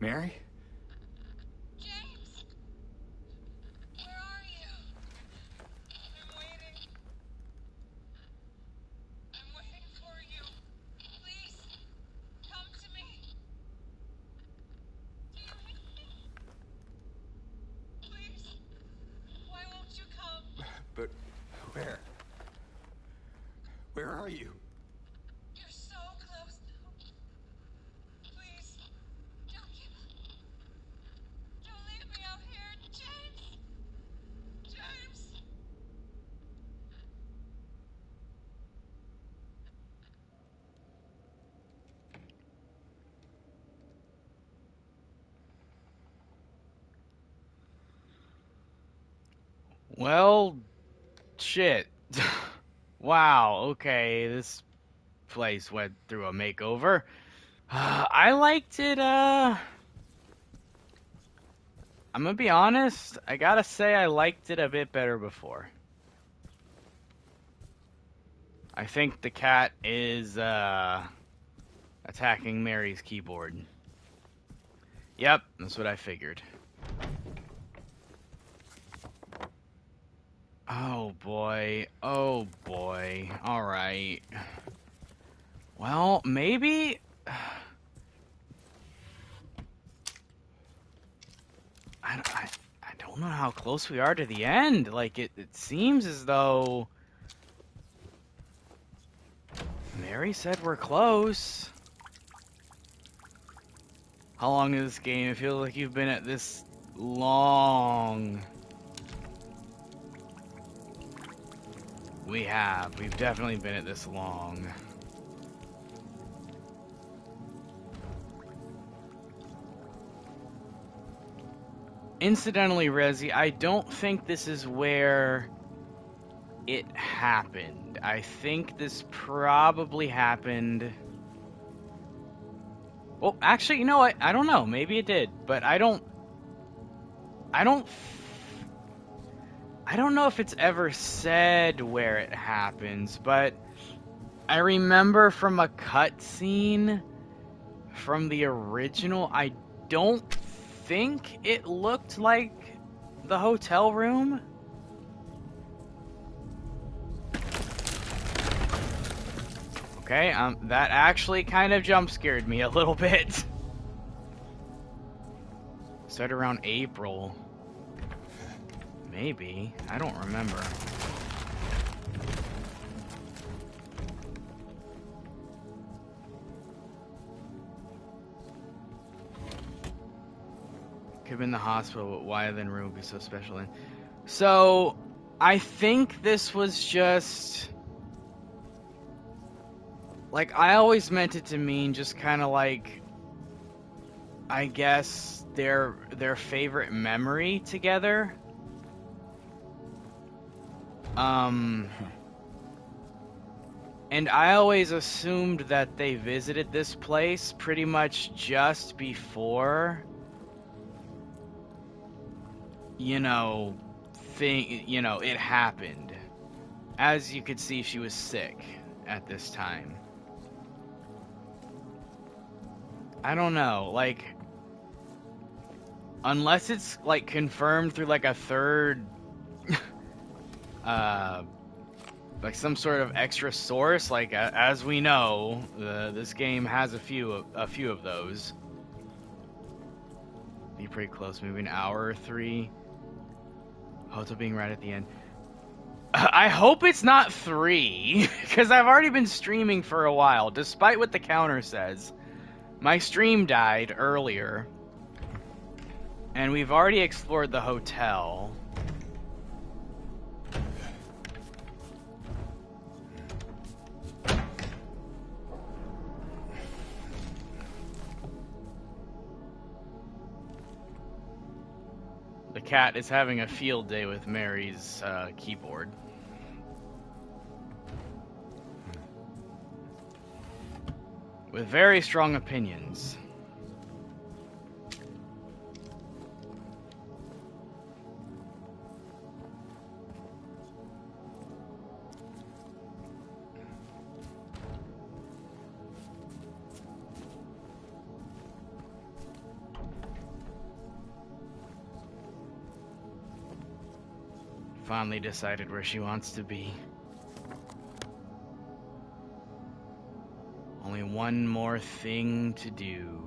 Mary? James! Where are you? I'm waiting. I'm waiting for you. Please, come to me. Do you hear me? Please, why won't you come? But where? Where are you? You're so close now. Please, don't give up. Don't leave me out here, James! James! Well, shit. Wow, okay, this place went through a makeover. I liked it, I'm gonna be honest, I gotta say I liked it a bit better before. I think the cat is, attacking Mary's keyboard. Yep, that's what I figured. Oh boy, alright. Well, maybe... I don't know how close we are to the end. Like, it seems as though... Mary said we're close. How long is this game? It feels like you've been at this long. We have. We've definitely been at this long. Incidentally, Resi, I don't think this is where it happened. I think this probably happened... Well, actually, you know what? I don't know. Maybe it did, but I don't know if it's ever said where it happens, but I remember from a cutscene from the original, I don't think it looked like the hotel room. Okay, that actually kind of jump scared me a little bit. Started around April. Maybe. I don't remember. Could have been the hospital, but why then room would be so special? So, I think this was just... Like, I always meant it to mean just kind of like... I guess their favorite memory together. And I always assumed that they visited this place pretty much just before, you know, it happened. As you could see, she was sick at this time. I don't know, like, unless it's, like, confirmed through, like, a third, like some sort of extra source, like, as we know, this game has a few of those. Be pretty close, maybe an hour or 3. Hotel being right at the end. I hope it's not 3, because I've already been streaming for a while, despite what the counter says. My stream died earlier, and we've already explored the hotel. The cat is having a field day with Mary's keyboard. With very strong opinions. Finally decided where she wants to be. Only one more thing to do.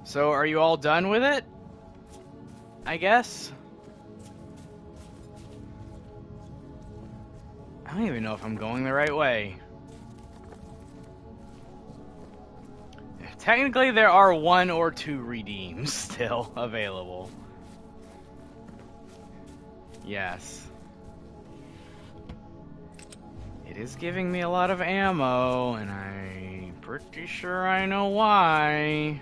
So, are you all done with it? I guess? I don't even know if I'm going the right way. Technically, there are 1 or 2 redeems still available. Yes. It is giving me a lot of ammo, and I'm pretty sure I know why.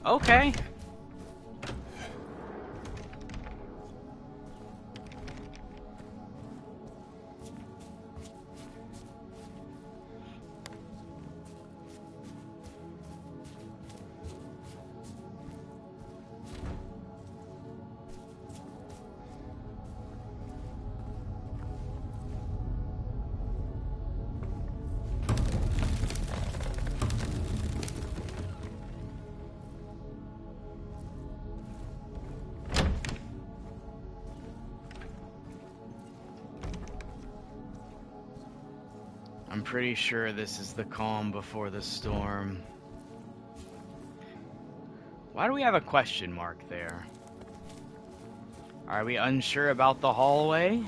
Okay. I'm pretty sure this is the calm before the storm. Why do we have a question mark there? Are we unsure about the hallway?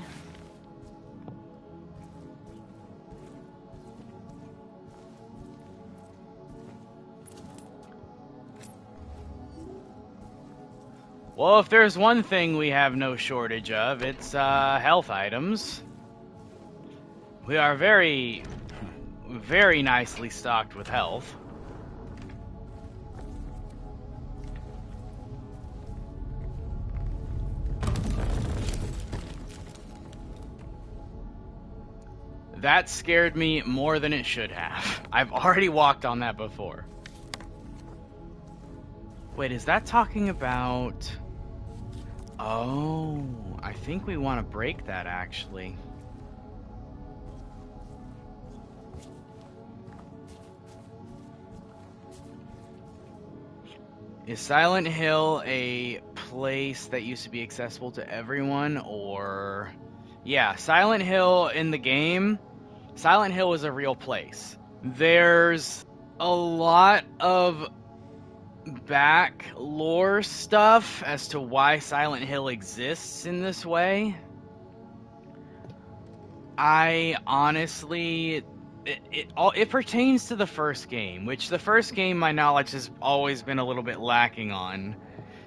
Well, if there's one thing we have no shortage of, it's health items. We are very, very nicely stocked with health. That scared me more than it should have. I've already walked on that before. Wait, is that talking about... Oh, I think we want to break that, actually. Is Silent Hill a place that used to be accessible to everyone, or... Yeah, Silent Hill in the game, Silent Hill is a real place. There's a lot of back lore stuff as to why Silent Hill exists in this way. I honestly... It pertains to the first game, which the first game, my knowledge has always been a little bit lacking on.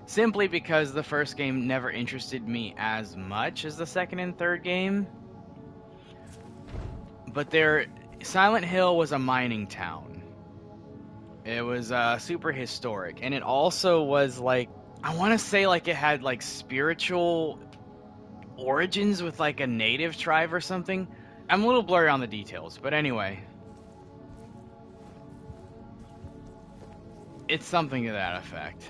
Simply because the first game never interested me as much as the second and third game. But Silent Hill was a mining town. It was super historic. And it also was like, I want to say like it had like spiritual origins with like a native tribe or something. I'm a little blurry on the details, but anyway. It's something to that effect.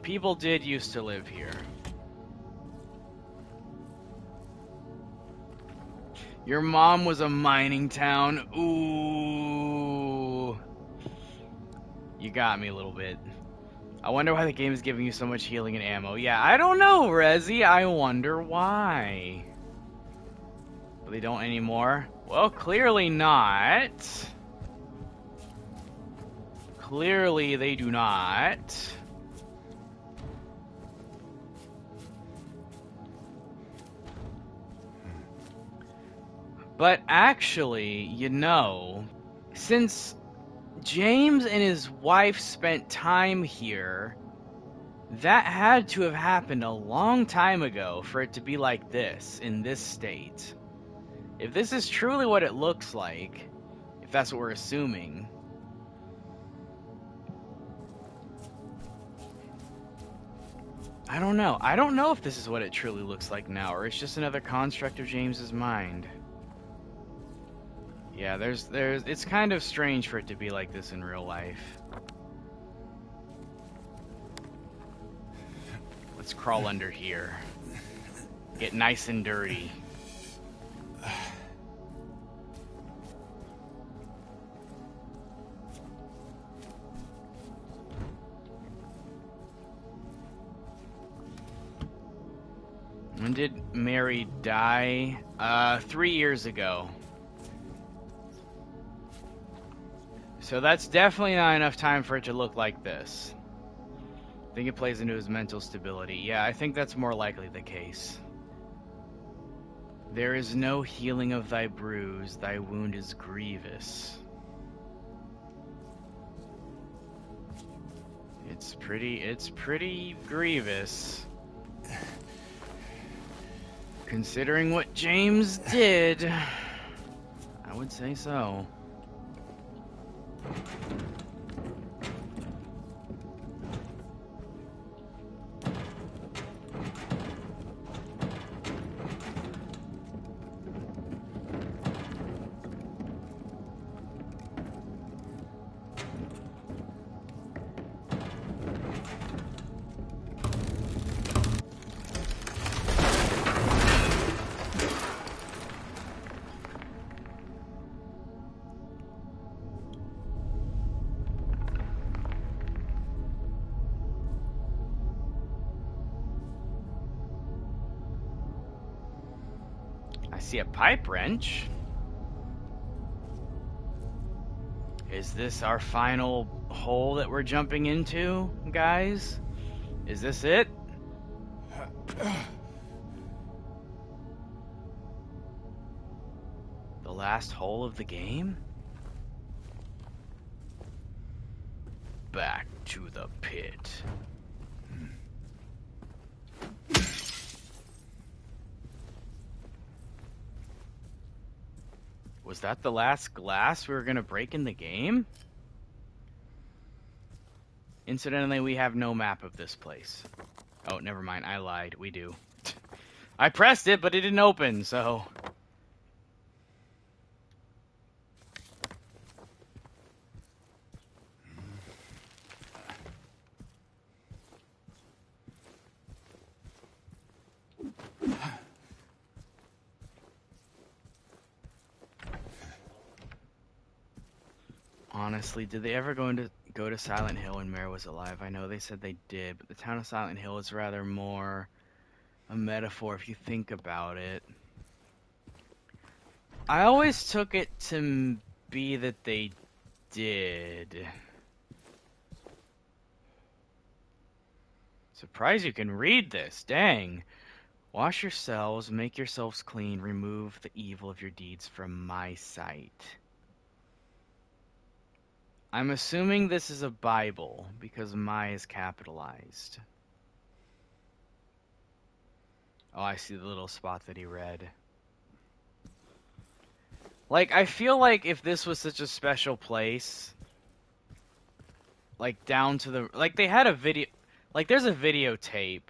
People did used to live here. Your mom was a mining town. Ooh. You got me a little bit. I wonder why the game is giving you so much healing and ammo. Yeah, I don't know, Rezi. I wonder why. But they don't anymore? Well, clearly not. Clearly they do not. But actually, you know, since James and his wife spent time here, that had to have happened a long time ago for it to be like this, in this state. If this is truly what it looks like, if that's what we're assuming... I don't know. I don't know if this is what it truly looks like now, or it's just another construct of James's mind. Yeah, it's kind of strange for it to be like this in real life. Let's crawl under here. Get nice and dirty. When did Mary die? 3 years ago. So that's definitely not enough time for it to look like this. I think it plays into his mental stability. Yeah, I think that's more likely the case. There is no healing of thy bruise, thy wound is grievous. It's pretty grievous. Considering what James did, I would say so. See a pipe wrench. Is this our final hole that we're jumping into, guys? Is this it? The last hole of the game? Back to the pit. Was that the last glass we were gonna break in the game? Incidentally, we have no map of this place. Oh, never mind, I lied. We do. I pressed it, but it didn't open, so... Honestly, did they ever go to Silent Hill when Mare was alive? I know they said they did, but the town of Silent Hill is rather more a metaphor if you think about it. I always took it to be that they did. Surprised you can read this, dang. Wash yourselves, make yourselves clean, remove the evil of your deeds from my sight. I'm assuming this is a Bible, because my is capitalized. Oh, I see the little spot that he read. Like, I feel like if this was such a special place, like, down to the... Like, they had a video... Like, there's a videotape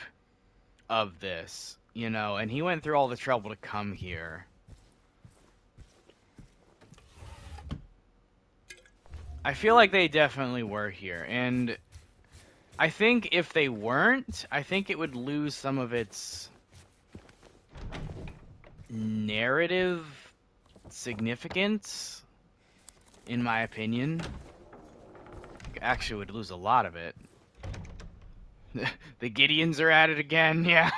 of this, you know, and he went through all the trouble to come here. I feel like they definitely were here, and I think if they weren't, I think it would lose some of its narrative significance, in my opinion. Actually, would lose a lot of it. The Gideons are at it again, yeah.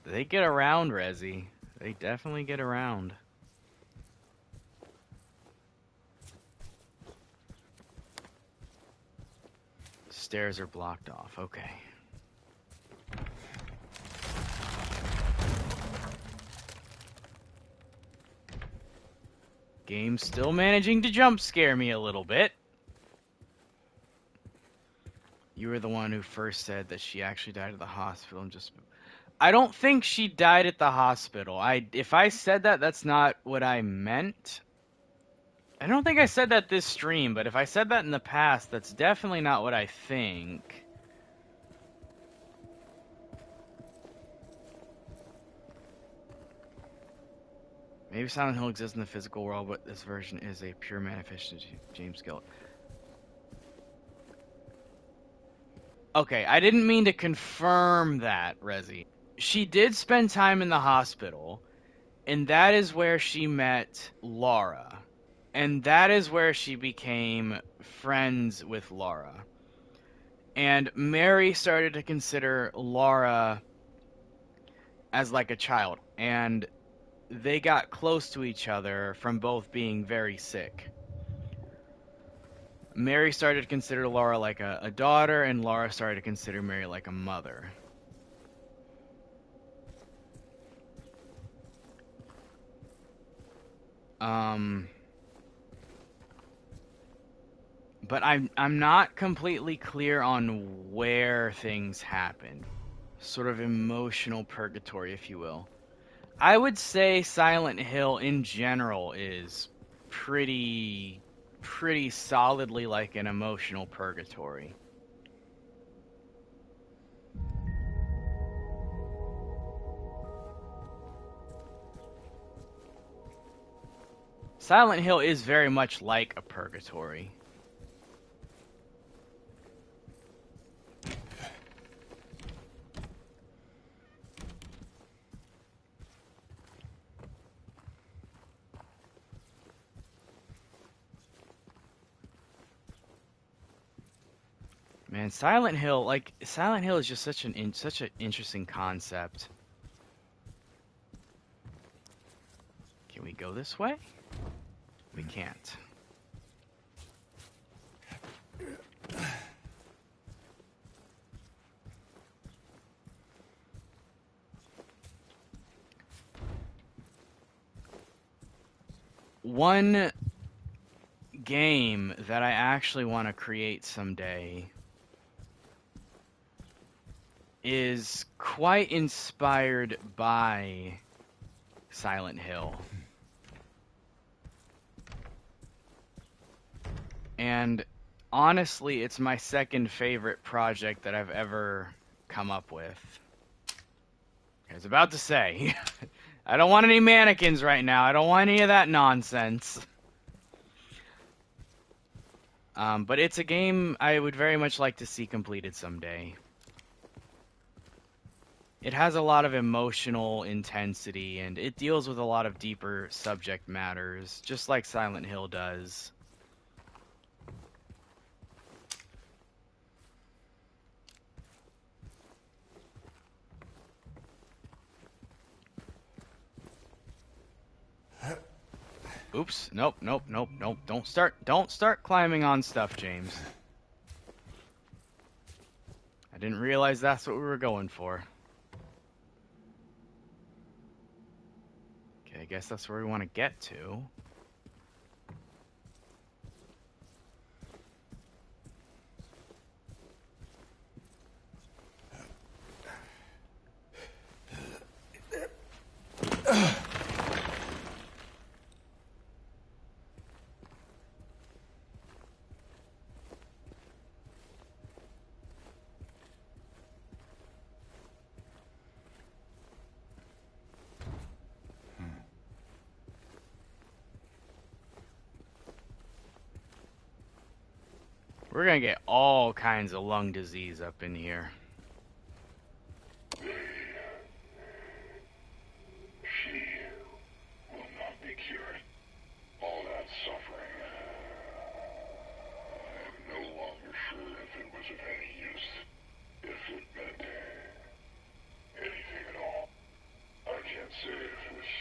They get around, Resi. They definitely get around. Stairs are blocked off, okay. Game's still managing to jump scare me a little bit. You were the one who first said that she actually died at the hospital and just... I don't think she died at the hospital. If I said that, that's not what I meant. I don't think I said that this stream, but if I said that in the past, that's definitely not what I think. Maybe Silent Hill exists in the physical world, but this version is a pure manifestation of James' guilt. Okay, I didn't mean to confirm that, Rezi. She did spend time in the hospital, and that is where she met Laura. And that is where she became friends with Laura. And Mary started to consider Laura as like a child, and they got close to each other from both being very sick. Mary started to consider Laura like a daughter, and Laura started to consider Mary like a mother. But I'm not completely clear on where things happen. Sort of emotional purgatory, if you will. I would say Silent Hill in general is pretty solidly like an emotional purgatory. Silent Hill is very much like a purgatory. Man, Silent Hill is just such an interesting concept. Can we go this way? We can't. One game that I actually want to create someday is quite inspired by Silent Hill. And honestly, it's my second favorite project that I've ever come up with. I was about to say, I don't want any mannequins right now. I don't want any of that nonsense. But it's a game I would very much like to see completed someday. It has a lot of emotional intensity, and it deals with a lot of deeper subject matters, just like Silent Hill does. Oops, nope. Don't start climbing on stuff, James. I didn't realize that's what we were going for. Okay, I guess that's where we want to get to. We're gonna get all kinds of lung disease up in here. She will not be cured. All that suffering. I am no longer sure if it was of any use. If it meant anything at all. I can't say if this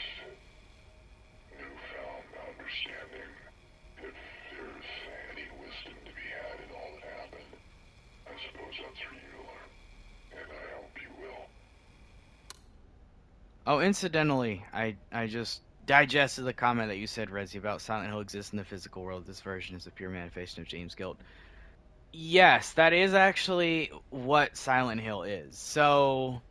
newfound understanding, if there's any wisdom to be had in all that happened. I suppose that's for you to learn, and I hope you will. Oh, incidentally, I just digested the comment that you said, Rezi, about Silent Hill exists in the physical world. This version is a pure manifestation of James' guilt. Yes, that is actually what Silent Hill is. So,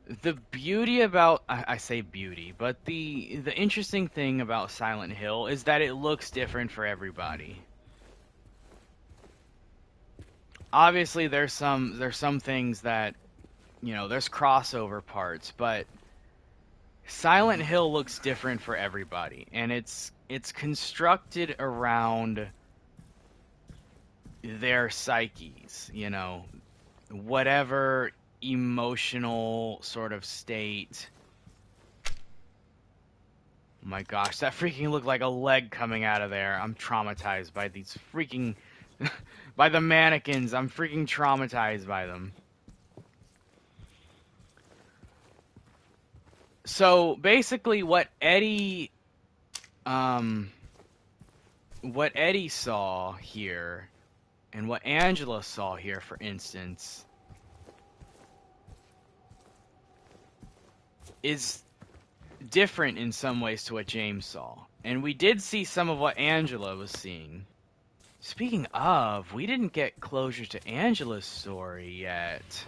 The beauty about I say beauty, but the interesting thing about Silent Hill is that it looks different for everybody. Obviously, there's some things that, there's crossover parts, but Silent Hill looks different for everybody, and it's constructed around their psyches, whatever emotional sort of state. Oh my gosh, that freaking looked like a leg coming out of there. I'm traumatized by these freaking by the mannequins. I'm freaking traumatized by them. So basically what Eddie saw here and what Angela saw here, for instance, is different in some ways to what James saw. And we did see some of what Angela was seeing. Speaking of, we didn't get closure to Angela's story yet.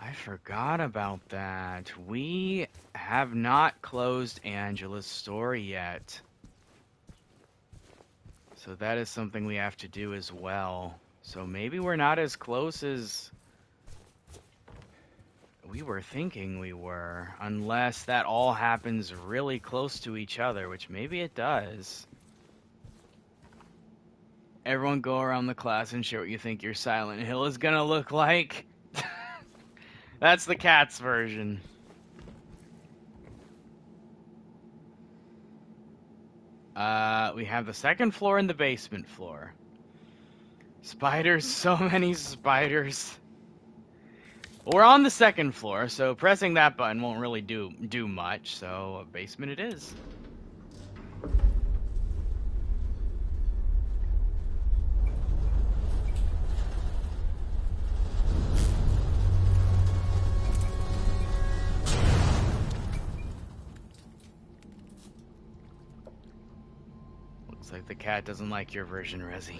I forgot about that. We have not closed Angela's story yet. So that is something we have to do as well. So maybe we're not as close as we were thinking we were, unless that all happens really close to each other, which maybe it does. Everyone go around the class and share what you think your Silent Hill is gonna look like. That's the cat's version. We have the second floor and the basement floor. Spiders, so many spiders. Well, we're on the second floor, so pressing that button won't really do much, so a basement it is. Looks like the cat doesn't like your version, Resi.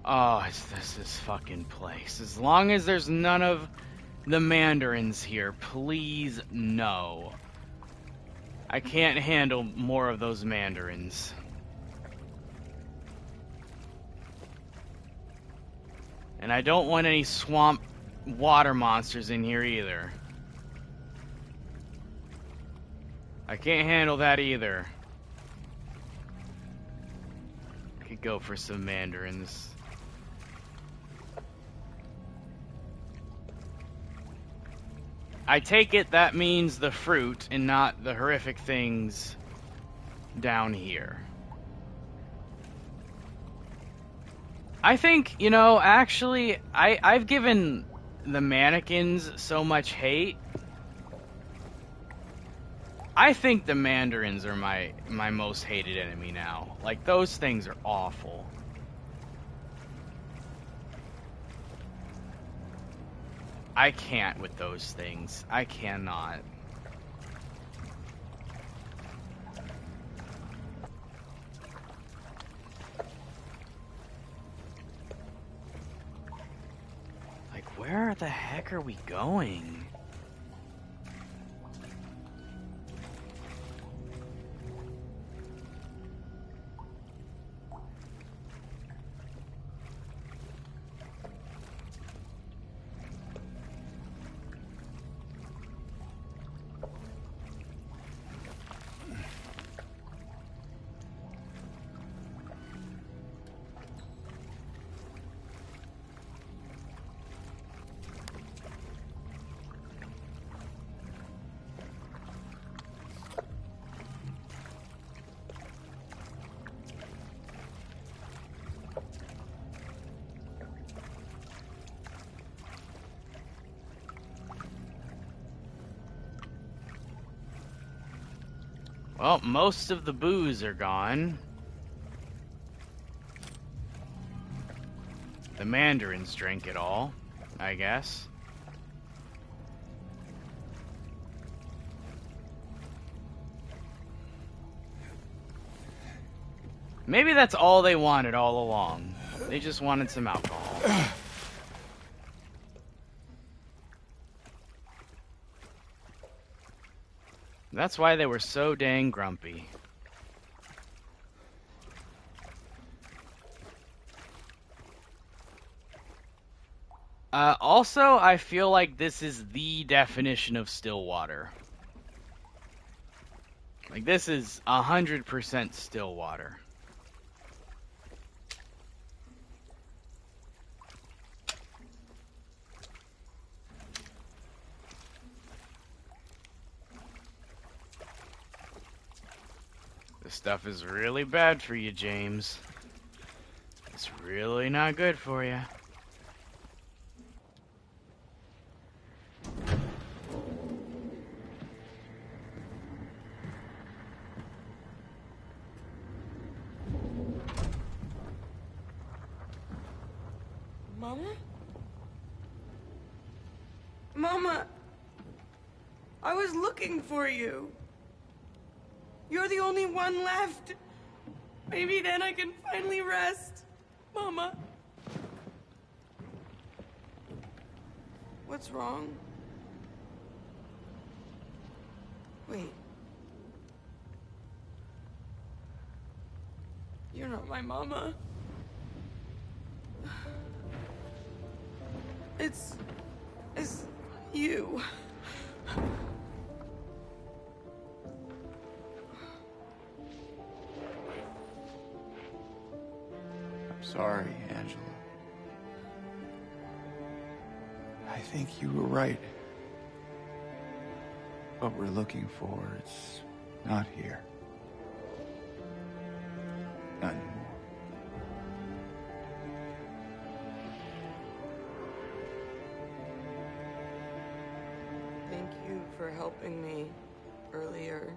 Oh, it's this fucking place. As long as there's none of the mandarins here, please no. I can't handle more of those mandarins. And I don't want any swamp water monsters in here either. I can't handle that either. I could go for some mandarins. I take it that means the fruit and not the horrific things down here. I think, actually, I've given the mannequins so much hate. I think the mandarins are my most hated enemy now. Like, those things are awful. I can't with those things. I cannot. Like, where the heck are we going? Well, most of the booze are gone. The mandarins drank it all, I guess. Maybe that's all they wanted all along. They just wanted some alcohol. That's why they were so dang grumpy. Also, I feel like this is the definition of still water. Like, this is 100% still water. This stuff is really bad for you, James. It's really not good for you. Mama? Mama! I was looking for you. You're the only one left. Maybe then I can finally rest. Mama. What's wrong? Wait. You're not my mama. It's you. Sorry, Angela. I think you were right. What we're looking for, it's not here. Not anymore. Thank you for helping me earlier.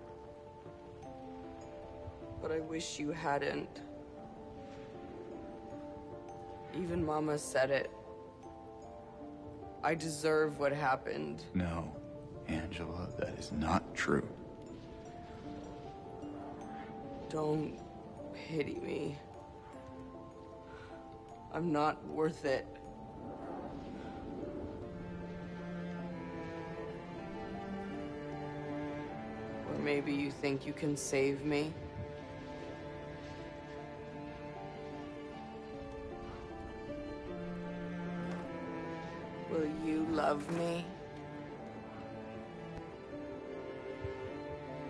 But I wish you hadn't. Even Mama said it. I deserve what happened. No, Angela, that is not true. Don't pity me. I'm not worth it. Or maybe you think you can save me? Will you love me?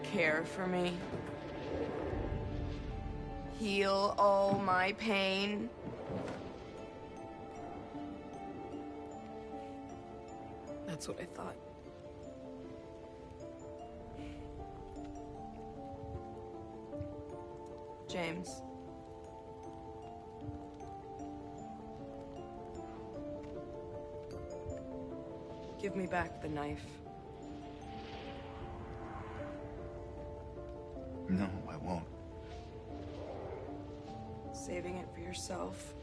Care for me? Heal all my pain? That's what I thought. James. Give me back the knife. No, I won't. Saving it for yourself.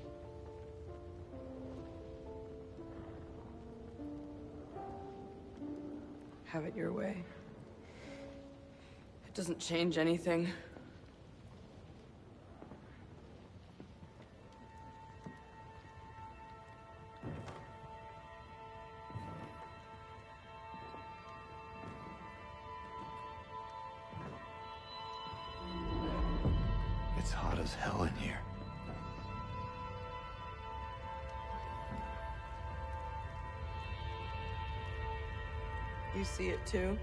Have it your way. It doesn't change anything. It's hot as hell in here. You see it too?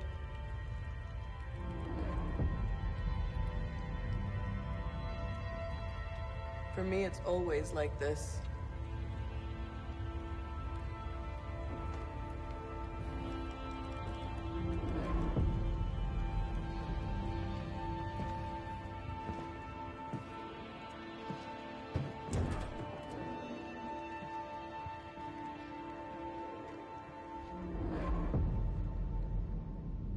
For me, it's always like this.